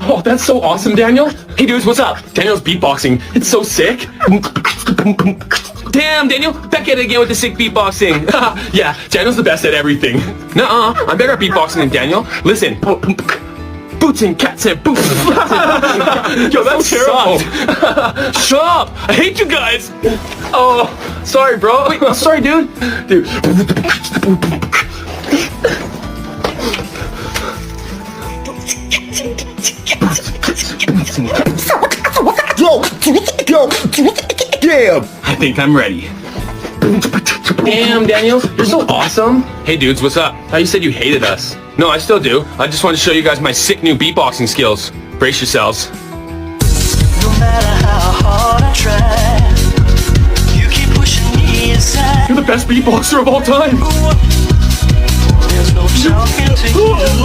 Oh, that's so awesome, Daniel. Hey, dudes, what's up? Daniel's beatboxing. It's so sick. Damn, Daniel, back at it again with the sick beatboxing. Yeah, Daniel's the best at everything. Nuh-uh, I'm better at beatboxing than Daniel. Listen. Boots and cats and boots. Yo, that's terrible. Shut up. I hate you guys. Oh, sorry, bro. Wait, sorry, dude. Dude. Yeah. I think I'm ready. Damn, Daniel, you're so awesome. Hey, dudes, what's up? You said you hated us. No, I still do. I just want to show you guys my sick new beatboxing skills. Brace yourselves. No matter how hard I try, you keep pushing me aside. You're the best beatboxer of all time. There's no talking to you.